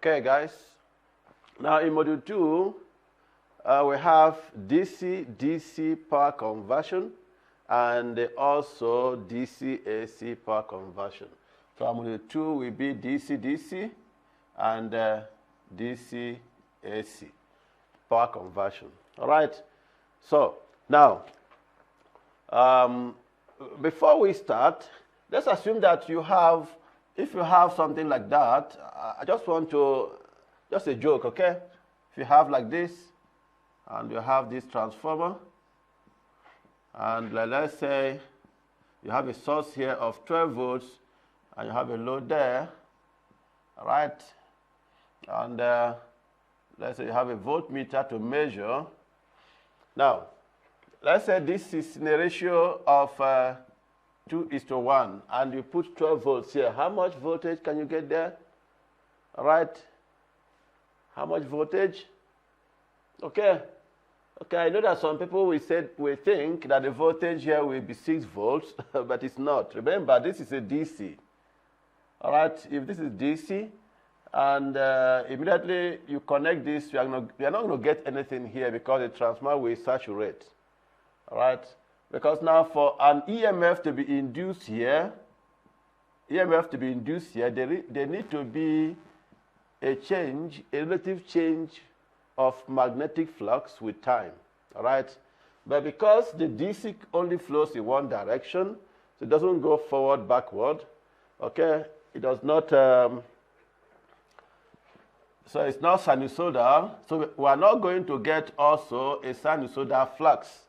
Okay, guys. Now in module 2, we have DC-DC power conversion and also DC-AC power conversion. So module 2 will be DC-DC and DC-AC power conversion. All right. So now, before we start, let's assume that you have, if you have something like that, I just want to, just a joke, okay? If you have like this, and you have this transformer, and let's say you have a source here of 12 volts, and you have a load there, all right? And let's say you have a voltmeter to measure. Now, let's say this is in a ratio of 2:1, and you put 12 volts here. How much voltage can you get there? All right? How much voltage? Okay. Okay, I know that some people will think that the voltage here will be 6 volts, but it's not. Remember, this is a DC. All right? If this is DC, and immediately you connect this, you are not going to get anything here because the transformer will saturate. All right? Because now for an EMF to be induced here, there need to be a change, a relative change of magnetic flux with time. All right? But because the DC only flows in one direction, so it doesn't go forward, backward, okay? It does not, so it's not sinusoidal, so we are not going to get also a sinusoidal flux.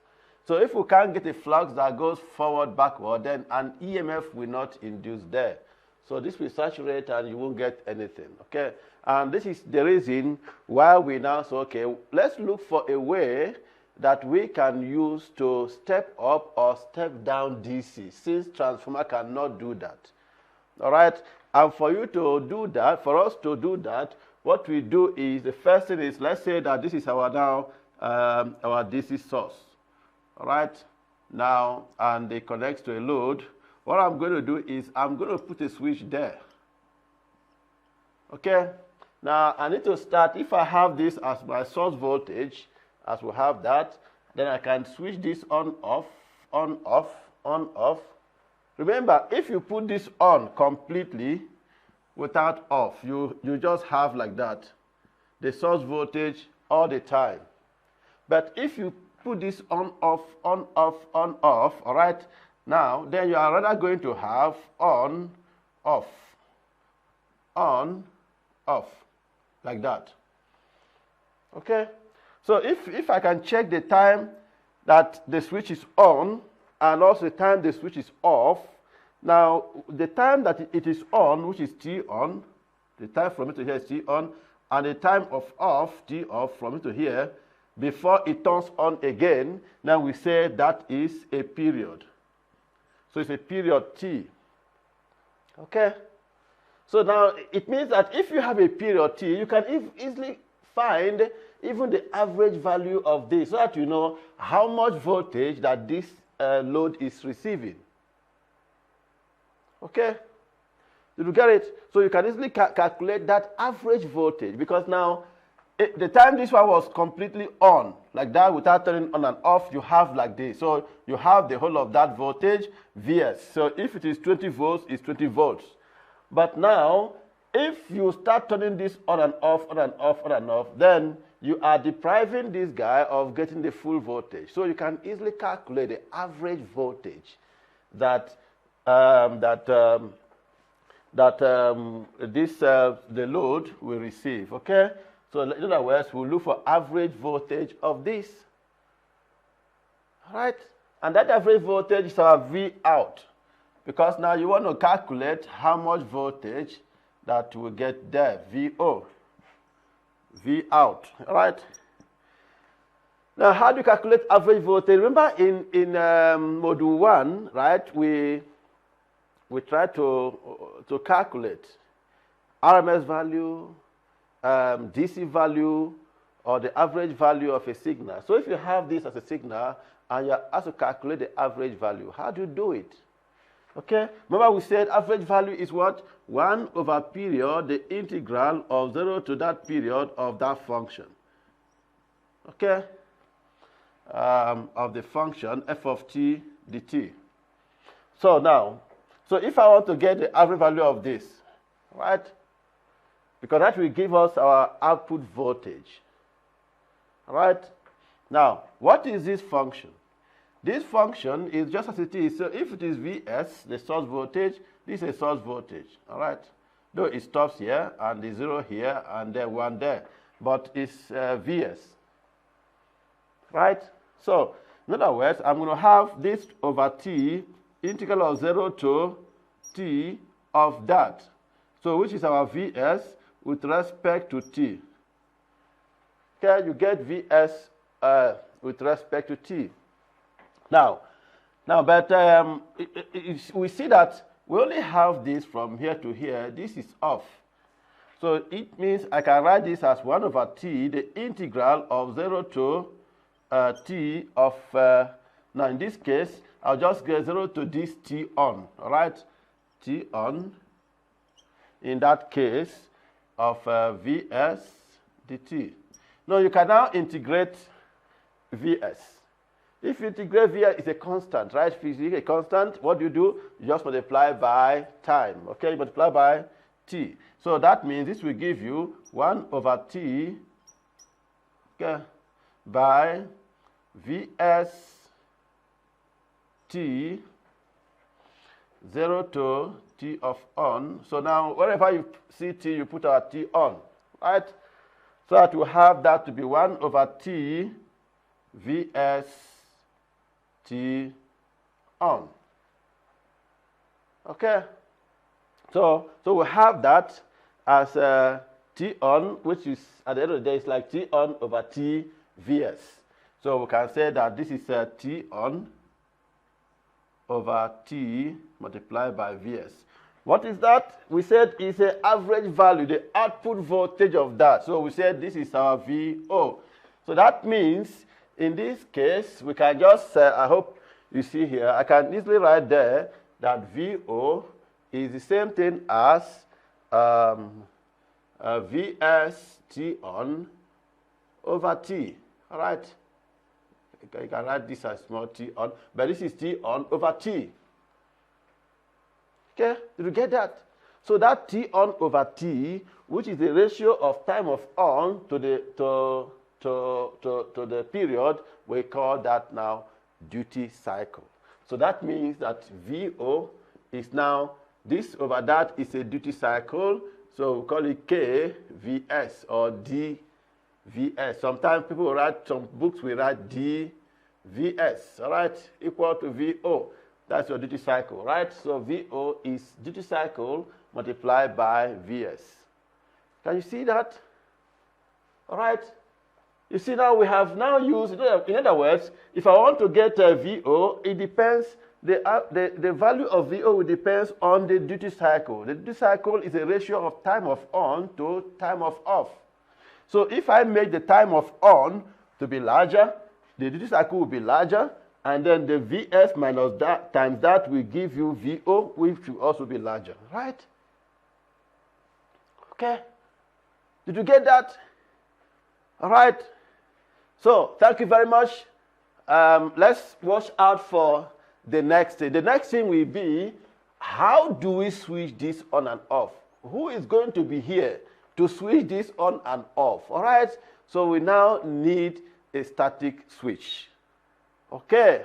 So if we can't get a flux that goes forward, backward, then an EMF will not induce there. So this will saturate and you won't get anything, okay? And this is the reason why we now say, okay, let's look for a way that we can use to step up or step down DC, since transformer cannot do that, all right? And for you to do that, for us to do that, what we do is, the first thing is, let's say that this is our now, our DC source. All right, now, and it connects to a load. What I'm going to do is I'm going to put a switch there. Okay, now I need to start, if I have this as my source voltage, as we have that, then I can switch this on, off, on, off, on, off. Remember, if you put this on completely without off, you just have like that, the source voltage all the time. But if you put this on, off, on, off, on, off, all right? Now, then you are rather going to have on, off, like that. Okay? So if I can check the time that the switch is on, and also the time the switch is off, now the time that it is on, which is T on, the time from it to here is T on, and the time of off, T off, from it to here, before it turns on again, now we say that is a period. So it's a period T. Okay? So now it means that if you have a period T, you can easily find even the average value of this, so that you know how much voltage that this load is receiving. Okay? Did you get it? So you can easily calculate that average voltage, because now, the time this one was completely on, like that, without turning on and off, you have like this. So you have the whole of that voltage, Vs. So if it is 20 volts, it's 20 volts. But now, if you start turning this on and off, on and off, on and off, then you are depriving this guy of getting the full voltage. So you can easily calculate the average voltage that the load will receive, okay? So in other words, we'll look for average voltage of this. All right? And that average voltage is our V out. Because now you want to calculate how much voltage that we get there, VO. V out. All right? Now, how do you calculate average voltage? Remember in module 1, right, we tried to calculate RMS value, DC value, or the average value of a signal. So if you have this as a signal and you're asked to calculate the average value, how do you do it? Okay, remember we said average value is what? 1 over period, the integral of 0 to that period of that function. Okay, of the function f of t dt. So now, so if I want to get the average value of this, right? Because that will give us our output voltage. Right? Now, what is this function? This function is just as it is. So if it is Vs, the source voltage, this is a source voltage. All right? Though it stops here, and the 0 here, and then 1 there. But it's Vs. Right? So, in other words, I'm going to have this over t, integral of 0 to t of that. So, which is our Vs with respect to t. Okay, you get Vs with respect to t. Now, but we see that we only have this from here to here. This is off. So it means I can write this as 1 over t, the integral of 0 to t of, now in this case, I'll just get 0 to this t on, all right? T on, in that case, of Vs dt. Now you can now integrate Vs. If you integrate Vs, it's a constant, right? If it's a constant, what do? You just multiply by time, okay? You multiply by t. So that means this will give you 1 over t, okay, by Vs t 0 to t of on. So now wherever you see t, you put our t on, right? So that we have that to be 1 over t Vs t on. Okay? So we have that as t on, which is, at the end of the day, it's like t on over t Vs. So we can say that this is t on over t multiplied by Vs. What is that? We said it's an average value, the output voltage of that. So we said this is our VO. So that means, in this case, we can just, I hope you see here, I can easily write there that VO is the same thing as Vs t on over t. All right? You can write this as small t on, but this is t on over t. Okay, did you get that? So that t on over t, which is the ratio of time of on to the period, we call that now duty cycle. So that means that VO is now, this over that is a duty cycle, so we call it KVS or DVS. Sometimes people will write, some books will write DVS, all right, equal to VO. That's your duty cycle, right? So VO is duty cycle multiplied by Vs. Can you see that? All right. You see now we have now used, in other words, if I want to get VO, it depends, the value of VO will depend on the duty cycle. The duty cycle is a ratio of time of on to time of off. So if I make the time of on to be larger, the duty cycle will be larger, and then the Vs minus that times that will give you VO, which will also be larger, right? Okay? Did you get that? All right. So, thank you very much. Let's watch out for the next thing. The next thing will be, how do we switch this on and off? Who is going to be here to switch this on and off? All right? So, we now need a static switch. Okay.